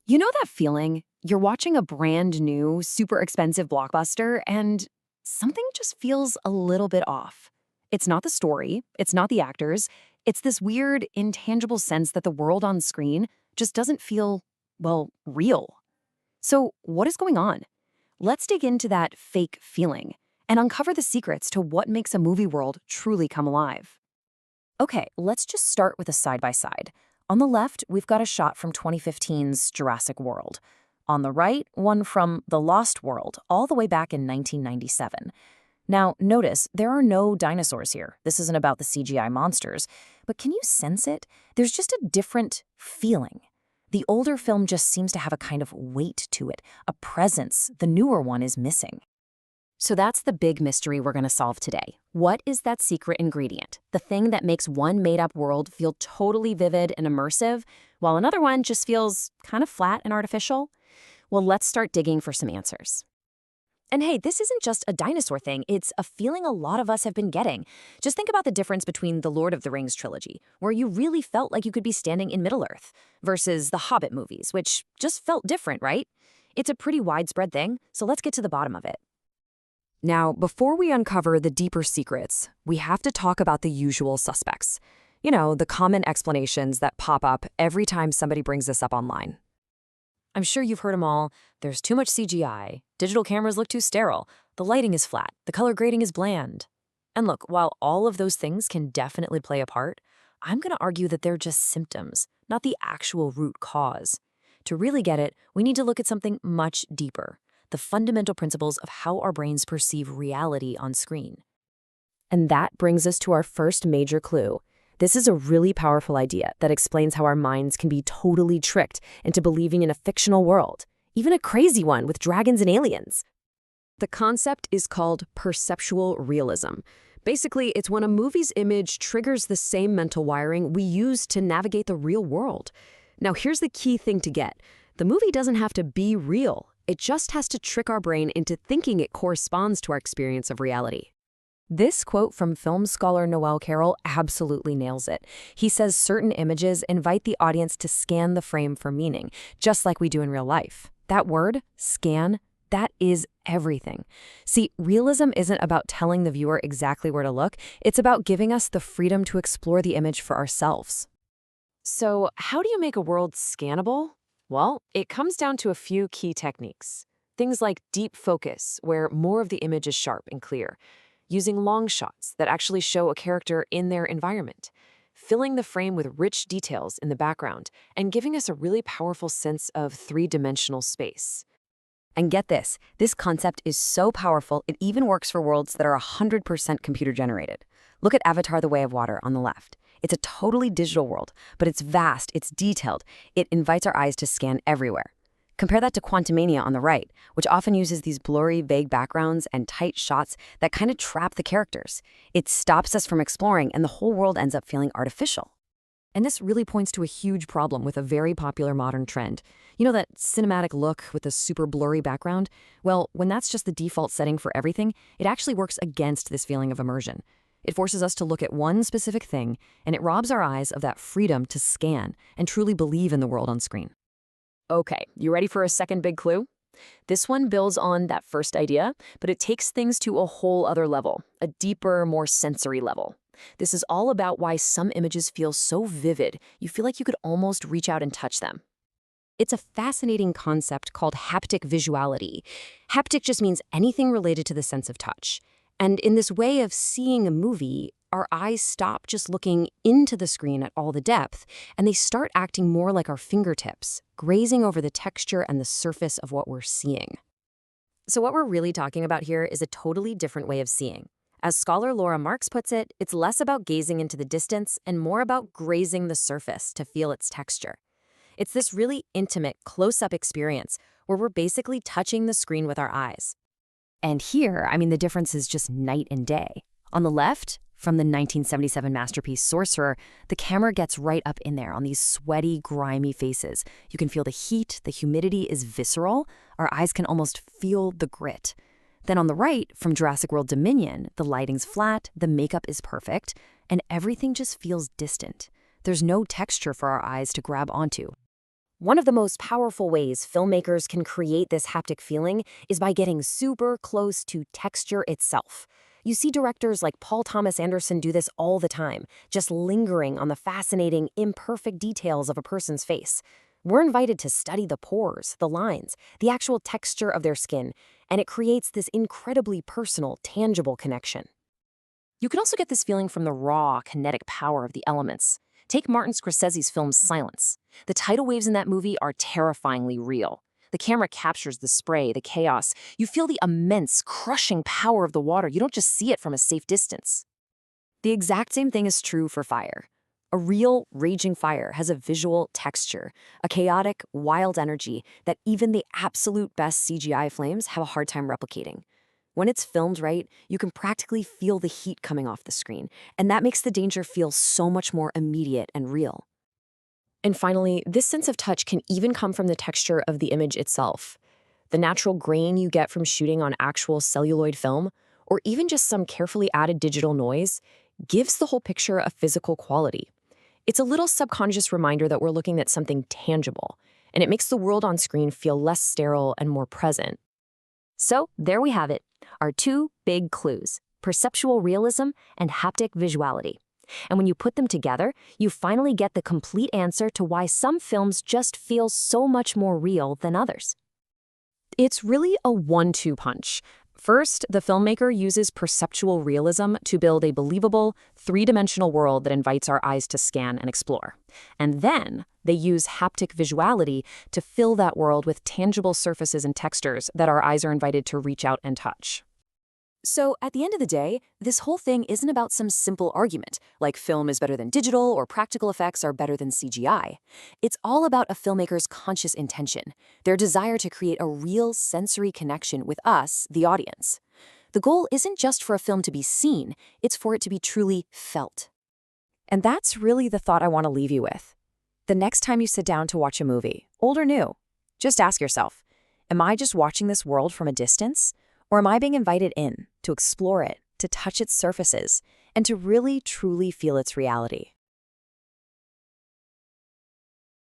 You know that feeling? You're watching a brand new, super expensive blockbuster and something just feels a little bit off. It's not the story, it's not the actors, it's this weird, intangible sense that the world on screen just doesn't feel, well, real. So, what is going on? Let's dig into that fake feeling and uncover the secrets to what makes a movie world truly come alive. Okay, let's just start with a side by side. On the left, we've got a shot from 2015's Jurassic World. On the right, one from The Lost World, all the way back in 1997. Now, notice, there are no dinosaurs here. This isn't about the CGI monsters. But can you sense it? There's just a different feeling. The older film just seems to have a kind of weight to it, a presence the newer one is missing. So that's the big mystery we're going to solve today. What is that secret ingredient? The thing that makes one made-up world feel totally vivid and immersive, while another one just feels kind of flat and artificial? Well, let's start digging for some answers. And hey, this isn't just a dinosaur thing, it's a feeling a lot of us have been getting. Just think about the difference between the Lord of the Rings trilogy, where you really felt like you could be standing in Middle-earth, versus the Hobbit movies, which just felt different, right? It's a pretty widespread thing, so let's get to the bottom of it. Now, before we uncover the deeper secrets, we have to talk about the usual suspects. You know, the common explanations that pop up every time somebody brings this up online. I'm sure you've heard them all. There's too much CGI, digital cameras look too sterile, the lighting is flat, the color grading is bland. And look, while all of those things can definitely play a part, I'm going to argue that they're just symptoms, not the actual root cause. To really get it, we need to look at something much deeper. The fundamental principles of how our brains perceive reality on screen. And that brings us to our first major clue. This is a really powerful idea that explains how our minds can be totally tricked into believing in a fictional world, even a crazy one with dragons and aliens. The concept is called perceptual realism. Basically, it's when a movie's image triggers the same mental wiring we use to navigate the real world. Now, here's the key thing to get. The movie doesn't have to be real. It just has to trick our brain into thinking it corresponds to our experience of reality. This quote from film scholar Noel Carroll absolutely nails it. He says certain images invite the audience to scan the frame for meaning, just like we do in real life. That word, scan, that is everything. See, realism isn't about telling the viewer exactly where to look. It's about giving us the freedom to explore the image for ourselves. So, how do you make a world scannable? Well, it comes down to a few key techniques. Things like deep focus, where more of the image is sharp and clear, using long shots that actually show a character in their environment, filling the frame with rich details in the background, and giving us a really powerful sense of three-dimensional space. And get this concept is so powerful it even works for worlds that are 100% computer-generated. Look at Avatar: The Way of Water on the left. It's a totally digital world, but it's vast, it's detailed. It invites our eyes to scan everywhere. Compare that to Quantumania on the right, which often uses these blurry, vague backgrounds and tight shots that kind of trap the characters. It stops us from exploring, and the whole world ends up feeling artificial. And this really points to a huge problem with a very popular modern trend. You know that cinematic look with the super blurry background? Well, when that's just the default setting for everything, it actually works against this feeling of immersion. It forces us to look at one specific thing, and it robs our eyes of that freedom to scan and truly believe in the world on screen. Okay, you ready for a second big clue? This one builds on that first idea, but it takes things to a whole other level, a deeper, more sensory level. This is all about why some images feel so vivid, you feel like you could almost reach out and touch them. It's a fascinating concept called haptic visuality. Haptic just means anything related to the sense of touch. And in this way of seeing a movie, our eyes stop just looking into the screen at all the depth, and they start acting more like our fingertips, grazing over the texture and the surface of what we're seeing. So what we're really talking about here is a totally different way of seeing. As scholar Laura Marks puts it, it's less about gazing into the distance and more about grazing the surface to feel its texture. It's this really intimate, close-up experience where we're basically touching the screen with our eyes. And here, the difference is just night and day. On the left, from the 1977 masterpiece Sorcerer, the camera gets right up in there on these sweaty, grimy faces. You can feel the heat, the humidity is visceral. Our eyes can almost feel the grit. Then on the right, from Jurassic World Dominion, the lighting's flat, the makeup is perfect, and everything just feels distant. There's no texture for our eyes to grab onto. One of the most powerful ways filmmakers can create this haptic feeling is by getting super close to texture itself. You see directors like Paul Thomas Anderson do this all the time, just lingering on the fascinating, imperfect details of a person's face. We're invited to study the pores, the lines, the actual texture of their skin, and it creates this incredibly personal, tangible connection. You can also get this feeling from the raw, kinetic power of the elements. Take Martin Scorsese's film Silence. The tidal waves in that movie are terrifyingly real. The camera captures the spray, the chaos. You feel the immense, crushing power of the water. You don't just see it from a safe distance. The exact same thing is true for fire. A real, raging fire has a visual texture, a chaotic, wild energy that even the absolute best CGI flames have a hard time replicating. When it's filmed right, you can practically feel the heat coming off the screen, and that makes the danger feel so much more immediate and real. And finally, this sense of touch can even come from the texture of the image itself. The natural grain you get from shooting on actual celluloid film, or even just some carefully added digital noise, gives the whole picture a physical quality. It's a little subconscious reminder that we're looking at something tangible, and it makes the world on screen feel less sterile and more present. So there we have it, our two big clues, perceptual realism and haptic visuality. And when you put them together, you finally get the complete answer to why some films just feel so much more real than others. It's really a 1-2 punch. First, the filmmaker uses perceptual realism to build a believable, three-dimensional world that invites our eyes to scan and explore. And then, they use haptic visuality to fill that world with tangible surfaces and textures that our eyes are invited to reach out and touch. So, at the end of the day, this whole thing isn't about some simple argument, like film is better than digital or practical effects are better than CGI. It's all about a filmmaker's conscious intention, their desire to create a real sensory connection with us, the audience. The goal isn't just for a film to be seen, it's for it to be truly felt. And that's really the thought I want to leave you with. The next time you sit down to watch a movie, old or new, just ask yourself, am I just watching this world from a distance? Or am I being invited in to explore it, to touch its surfaces, and to really, truly feel its reality?